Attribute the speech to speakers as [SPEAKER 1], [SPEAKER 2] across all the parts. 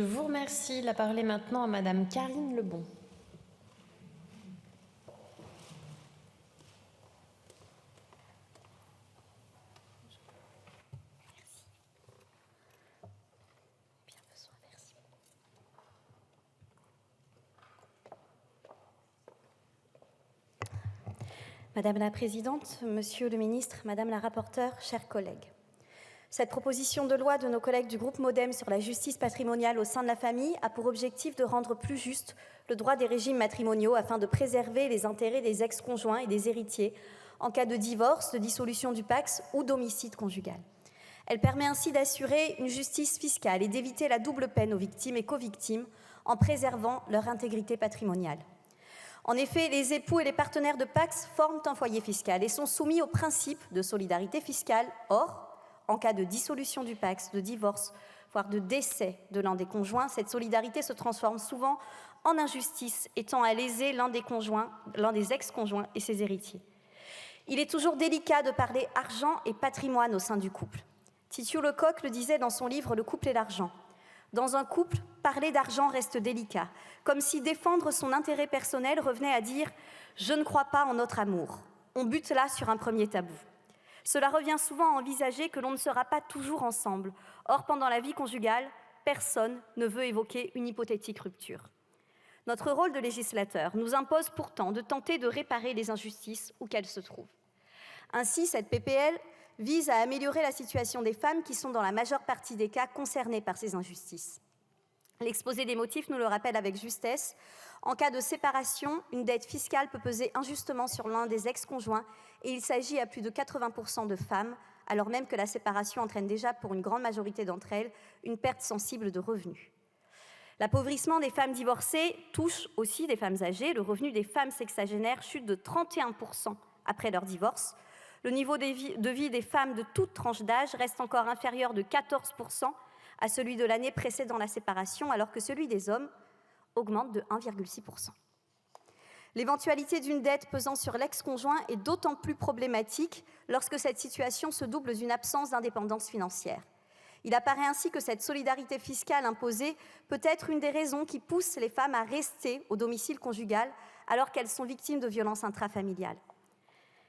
[SPEAKER 1] Je vous remercie. La parole est maintenant à Madame Karine Lebon.
[SPEAKER 2] Madame la Présidente, Monsieur le Ministre, Madame la Rapporteure, chers collègues. Cette proposition de loi de nos collègues du groupe MoDem sur la justice patrimoniale au sein de la famille a pour objectif de rendre plus juste le droit des régimes matrimoniaux afin de préserver les intérêts des ex-conjoints et des héritiers en cas de divorce, de dissolution du PACS ou d'homicide conjugal. Elle permet ainsi d'assurer une justice fiscale et d'éviter la double peine aux victimes et co-victimes en préservant leur intégrité patrimoniale. En effet, les époux et les partenaires de PACS forment un foyer fiscal et sont soumis au principe de solidarité fiscale. Or, en cas de dissolution du PACS, de divorce, voire de décès de l'un des conjoints, cette solidarité se transforme souvent en injustice et tend à léser l'un des ex-conjoints et ses héritiers. Il est toujours délicat de parler argent et patrimoine au sein du couple. Titiou Lecoq le disait dans son livre « Le couple et l'argent ». Dans un couple, parler d'argent reste délicat, comme si défendre son intérêt personnel revenait à dire « je ne crois pas en notre amour ». On bute là sur un premier tabou. Cela revient souvent à envisager que l'on ne sera pas toujours ensemble. Or, pendant la vie conjugale, personne ne veut évoquer une hypothétique rupture. Notre rôle de législateur nous impose pourtant de tenter de réparer les injustices où qu'elles se trouvent. Ainsi, cette PPL vise à améliorer la situation des femmes qui sont dans la majeure partie des cas concernées par ces injustices. L'exposé des motifs nous le rappelle avec justesse. En cas de séparation, une dette fiscale peut peser injustement sur l'un des ex-conjoints et il s'agit à plus de 80% de femmes, alors même que la séparation entraîne déjà pour une grande majorité d'entre elles une perte sensible de revenus. L'appauvrissement des femmes divorcées touche aussi des femmes âgées. Le revenu des femmes sexagénaires chute de 31% après leur divorce. Le niveau de vie des femmes de toute tranche d'âge reste encore inférieur de 14% à celui de l'année précédant la séparation, alors que celui des hommes augmente de 1,6%. L'éventualité d'une dette pesant sur l'ex-conjoint est d'autant plus problématique lorsque cette situation se double d'une absence d'indépendance financière. Il apparaît ainsi que cette solidarité fiscale imposée peut être une des raisons qui poussent les femmes à rester au domicile conjugal alors qu'elles sont victimes de violences intrafamiliales.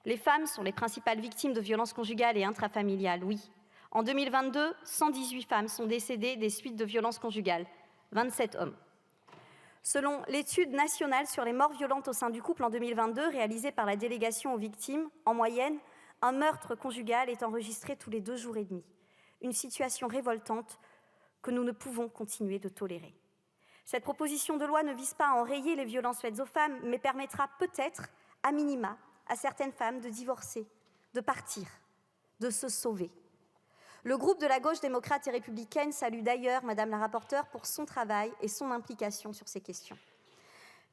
[SPEAKER 2] Les femmes sont les principales victimes de violences conjugales et intrafamiliales, oui. En 2022, 118 femmes sont décédées des suites de violences conjugales, 27 hommes. Selon l'étude nationale sur les morts violentes au sein du couple en 2022, réalisée par la délégation aux victimes, en moyenne, un meurtre conjugal est enregistré tous les 2 jours et demi. Une situation révoltante que nous ne pouvons continuer de tolérer. Cette proposition de loi ne vise pas à enrayer les violences faites aux femmes, mais permettra peut-être, à minima, à certaines femmes de divorcer, de partir, de se sauver. Le groupe de la gauche démocrate et républicaine salue d'ailleurs Madame la rapporteure pour son travail et son implication sur ces questions.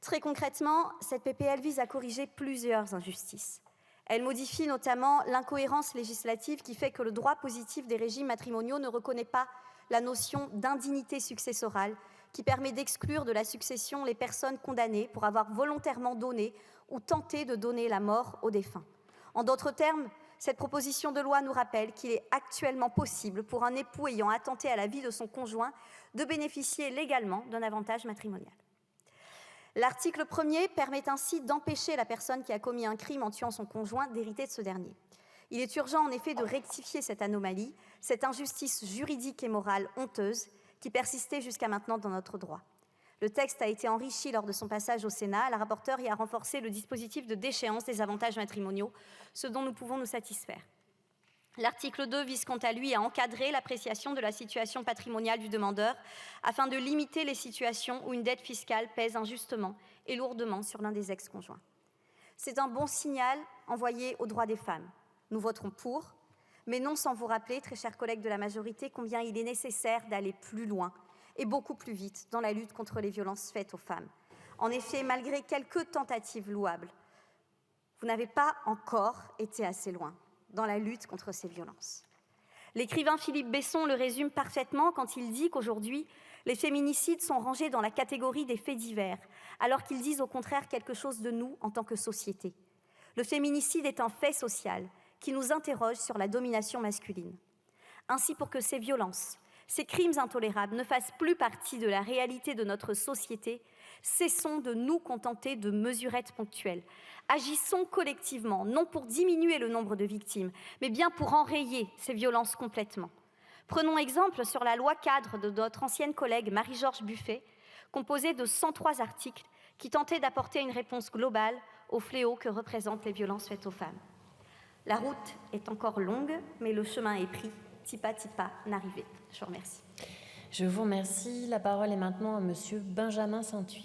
[SPEAKER 2] Très concrètement, cette PPL vise à corriger plusieurs injustices. Elle modifie notamment l'incohérence législative qui fait que le droit positif des régimes matrimoniaux ne reconnaît pas la notion d'indignité successorale qui permet d'exclure de la succession les personnes condamnées pour avoir volontairement donné ou tenté de donner la mort au défunt. En d'autres termes, cette proposition de loi nous rappelle qu'il est actuellement possible pour un époux ayant attenté à la vie de son conjoint de bénéficier légalement d'un avantage matrimonial. L'article 1er permet ainsi d'empêcher la personne qui a commis un crime en tuant son conjoint d'hériter de ce dernier. Il est urgent en effet de rectifier cette anomalie, cette injustice juridique et morale honteuse qui persistait jusqu'à maintenant dans notre droit. Le texte a été enrichi lors de son passage au Sénat. La rapporteure y a renforcé le dispositif de déchéance des avantages matrimoniaux, ce dont nous pouvons nous satisfaire. L'article 2 vise quant à lui à encadrer l'appréciation de la situation patrimoniale du demandeur afin de limiter les situations où une dette fiscale pèse injustement et lourdement sur l'un des ex-conjoints. C'est un bon signal envoyé aux droits des femmes. Nous voterons pour, mais non sans vous rappeler, très chers collègues de la majorité, combien il est nécessaire d'aller plus loin et beaucoup plus vite dans la lutte contre les violences faites aux femmes. En effet, malgré quelques tentatives louables, vous n'avez pas encore été assez loin dans la lutte contre ces violences. L'écrivain Philippe Besson le résume parfaitement quand il dit qu'aujourd'hui, les féminicides sont rangés dans la catégorie des faits divers, alors qu'ils disent au contraire quelque chose de nous en tant que société. Le féminicide est un fait social qui nous interroge sur la domination masculine. Ainsi, pour que ces violences ces crimes intolérables ne fassent plus partie de la réalité de notre société, cessons de nous contenter de mesurettes ponctuelles. Agissons collectivement, non pour diminuer le nombre de victimes, mais bien pour enrayer ces violences complètement. Prenons exemple sur la loi cadre de notre ancienne collègue Marie-Georges Buffet, composée de 103 articles qui tentaient d'apporter une réponse globale au fléau que représentent les violences faites aux femmes. La route est encore longue, mais le chemin est pris, tipa tipa n'arrivé. Je vous remercie.
[SPEAKER 1] Je vous remercie. La parole est maintenant à Monsieur Benjamin Saint-Huil.